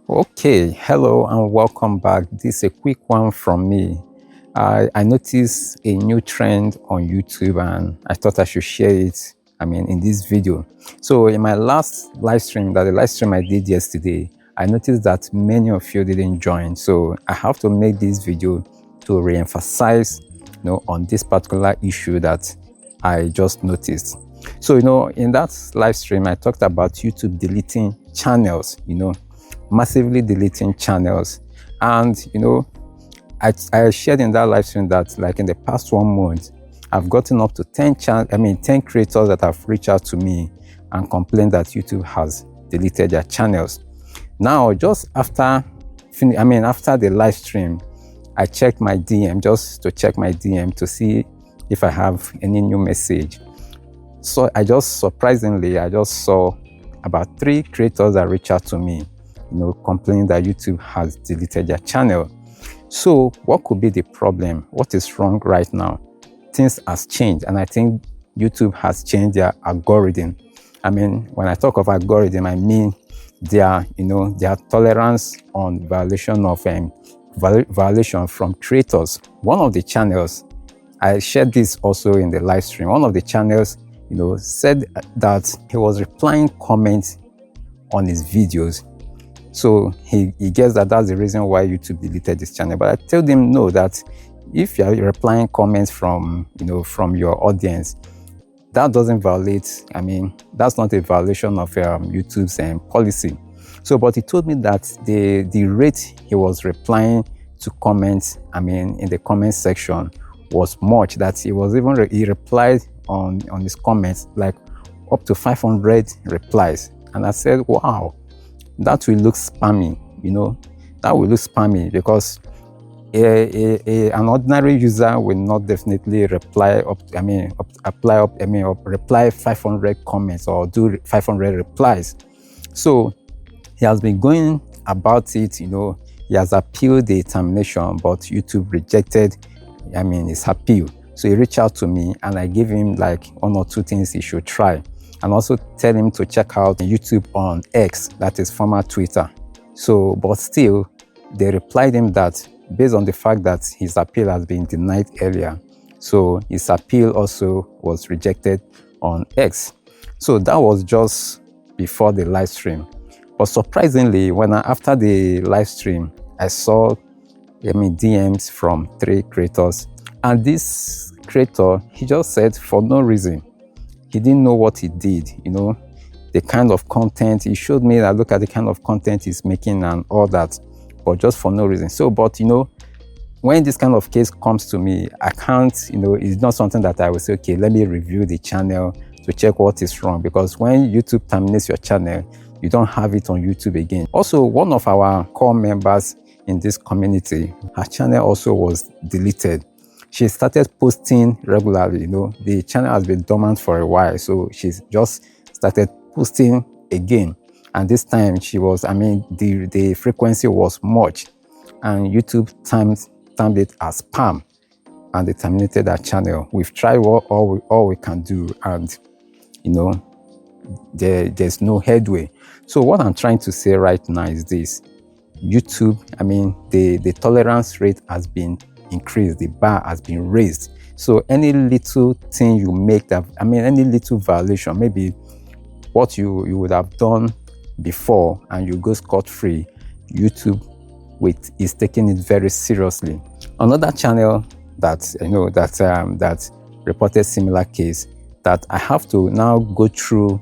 Okay, hello and welcome back. This is a quick one from me. I noticed a new trend on YouTube and I thought I should share it, in this video. So in my last live stream, the live stream I did yesterday, I noticed that many of you didn't join. So I have to make this video to re-emphasize, on this particular issue that I just noticed. So, in that live stream, I talked about YouTube deleting channels, massively deleting channels. And, I shared in that live stream that like in the past 1 month, I've gotten up to 10 creators that have reached out to me and complained that YouTube has deleted their channels. Now, just after the live stream, I checked my DM just to check my DM to see if I have any new message. So I just surprisingly, I just saw about 3 creators that reached out to me, complaining that YouTube has deleted their channel. So what could be the problem? What is wrong right now? Things has changed, and I think YouTube has changed their algorithm. When I talk of algorithm, I mean their tolerance on violation of violation from creators. One of the channels, I shared this also in the live stream. One of the channels, said that he was replying comments on his videos. So he guessed that that's the reason why YouTube deleted this channel. But I told him no, that if you're replying comments from your audience, that doesn't violate, that's not a violation of YouTube's policy. So, but he told me that the rate he was replying to comments, in the comment section was much, that he replied on his comments like up to 500 replies. And I said, wow, that will look spammy, that will look spammy, because an ordinary user will not definitely reply reply 500 comments or do 500 replies. So he has been going about it, he has appealed the termination, but YouTube rejected his appeal. So he reached out to me and I gave him like 1 or 2 things he should try, and also tell him to check out YouTube on X, that is former Twitter. So, but still, they replied him that based on the fact that his appeal has been denied earlier, so his appeal also was rejected on X. So that was just before the live stream. But surprisingly, after the live stream, I saw DMs from 3 creators. And this creator, he just said for no reason. He didn't know what he did, the kind of content. He showed me that look at the kind of content he's making and all that, but just for no reason. So, but when this kind of case comes to me, I can't, it's not something that I will say, okay, let me review the channel to check what is wrong, because when YouTube terminates your channel, you don't have it on YouTube again. Also, one of our core members in this community, her channel also was deleted. She started posting regularly, the channel has been dormant for a while, so she's just started posting again. And this time she was, the frequency was much, and YouTube termed it as spam, and they terminated that channel. We've tried all we can do, and there's no headway. So what I'm trying to say right now is this: YouTube, the tolerance rate has been increased, the bar has been raised. So any little thing you make any little violation, maybe what you would have done before and you go scot-free, YouTube is taking it very seriously. Another channel that reported similar case, that I have to now go through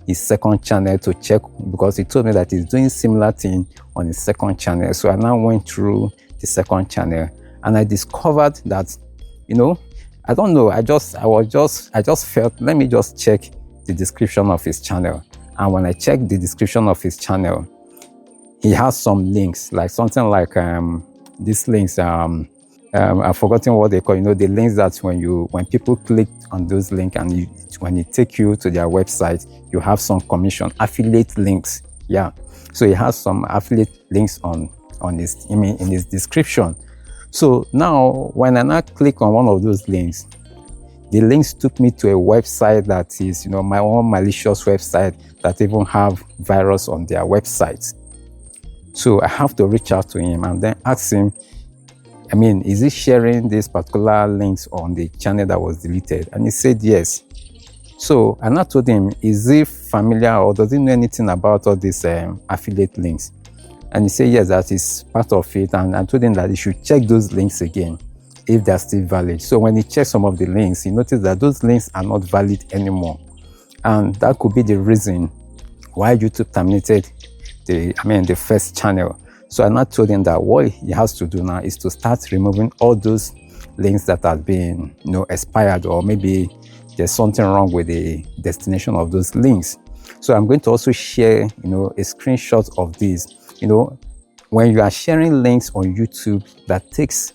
his second channel to check, because he told me that he's doing similar thing on his second channel. So I now went through the second channel, and I discovered that, I don't know, I just felt, let me just check the description of his channel. And when I checked the description of his channel, he has some links, like something like these links, I've forgotten what they call, the links that when people click on those links and when it take you to their website, you have some commission, affiliate links. Yeah. So he has some affiliate links on his, in his description. So now when I now click on one of those links, the links took me to a website that is, my own malicious website that even have virus on their website. So I have to reach out to him and then ask him, I mean, is he sharing these particular links on the channel that was deleted? And he said yes. So I now told him, is he familiar or does he know anything about all these affiliate links? And he said yes, that is part of it. And I told him that he should check those links again if they're still valid. So when he checked some of the links, he noticed that those links are not valid anymore. And that could be the reason why YouTube terminated the first channel. So I now told him that what he has to do now is to start removing all those links that have been, expired, or maybe there's something wrong with the destination of those links. So I'm going to also share, a screenshot of this. When you are sharing links on YouTube that takes,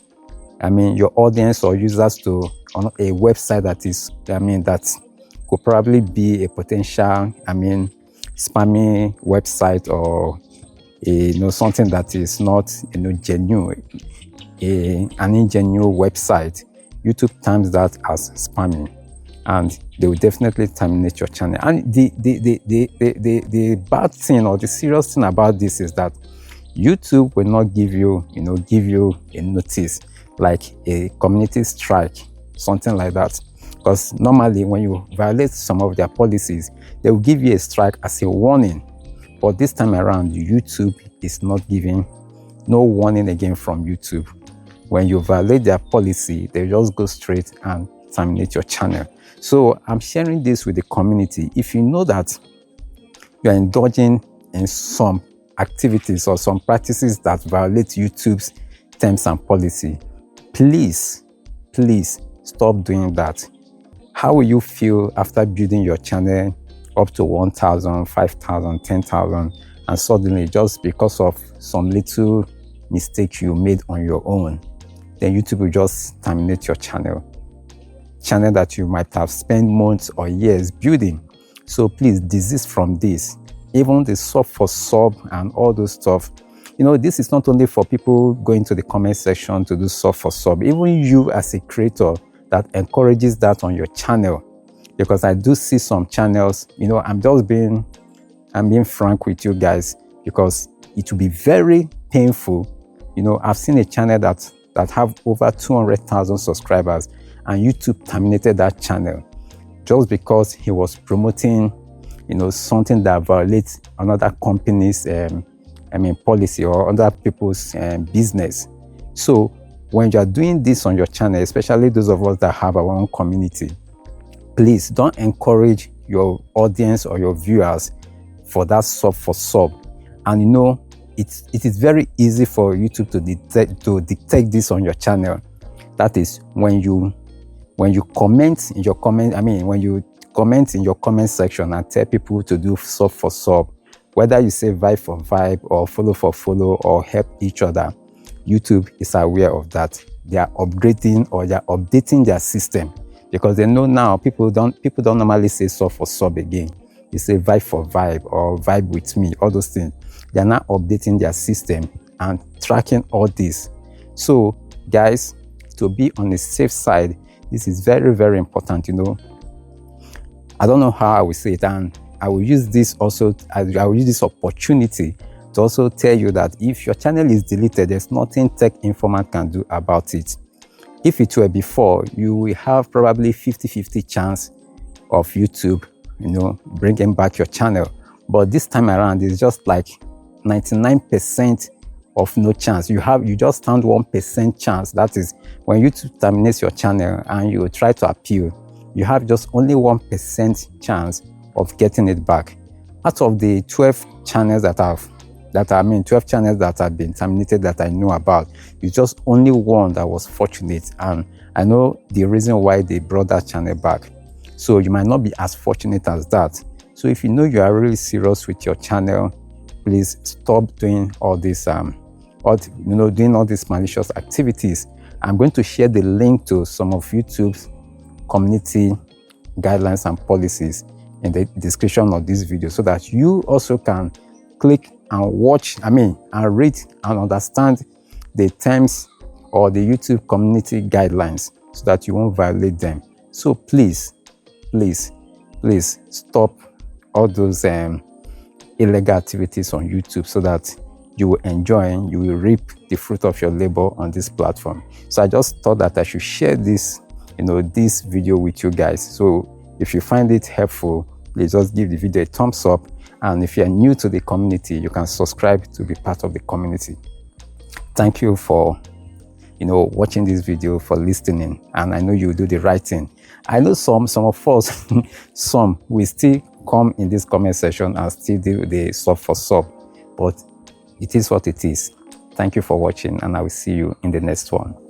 your audience or users to on a website that is, that could probably be a potential, spammy website, or something that is not, genuine, an ingenuine website, YouTube terms that as spamming, and they will definitely terminate your channel. And the bad thing or the serious thing about this is that YouTube will not give you, a notice like a community strike, something like that. Because normally when you violate some of their policies, they will give you a strike as a warning. But this time around, YouTube is not giving no warning again from YouTube. When you violate their policy, they just go straight and terminate your channel. So I'm sharing this with the community. If you know that you're indulging in some activities or some practices that violate YouTube's terms and policy, please stop doing that. How will you feel after building your channel up to 1,000, 5,000, 10,000, and suddenly, just because of some little mistake you made on your own, then YouTube will just terminate your channel that you might have spent months or years building? So please desist from this. Even the sub for sub and all those stuff, this is not only for people going to the comment section to do sub for sub. Even you as a creator that encourages that on your channel, because I do see some channels, I'm being frank with you guys, because it will be very painful. I've seen a channel that have over 200,000 subscribers, and YouTube terminated that channel just because he was promoting, something that violates another company's, policy, or other people's business. So when you are doing this on your channel, especially those of us that have our own community, please don't encourage your audience or your viewers for that sub for sub. And it is very easy for YouTube to detect this on your channel. That is when you comment in your comment section and tell people to do sub for sub, whether you say vibe for vibe or follow for follow or help each other, YouTube is aware of that. They are upgrading, or they are updating their system, because they know now people don't normally say sub for sub again. You say vibe for vibe or vibe with me, all those things. They are now updating their system and tracking all this. So guys, to be on the safe side, this is very, very important. I don't know how I will say it, and I will use this also. I will use this opportunity to also tell you that if your channel is deleted, there's nothing Tech Informant can do about it. If it were before, you will have probably 50-50 chance of YouTube, bringing back your channel. But this time around, it's just like 99% of no chance. You just stand 1% chance. That is, when YouTube terminates your channel and you try to appeal, you have just only 1% chance of getting it back. Out of the 12 channels 12 channels that have been terminated that I know about, it's just only one that was fortunate, and I know the reason why they brought that channel back. So you might not be as fortunate as that. So if you are really serious with your channel, please stop doing all this, doing all these malicious activities. I'm going to share the link to some of YouTube's community guidelines and policies in the description of this video, so that you also can click and watch, and read and understand the terms or the YouTube community guidelines, so that you won't violate them. So please stop all those illegal activities on YouTube, so that you will enjoy, you will reap the fruit of your labor on this platform. So I just thought that I should share this, this video with you guys. So if you find it helpful, please just give the video a thumbs up. And if you are new to the community, you can subscribe to be part of the community. Thank you for, watching this video, for listening. And I know you will do the right thing. I know some of us, some will still come in this comment section and still do the sub for sub. But it is what it is. Thank you for watching, and I will see you in the next one.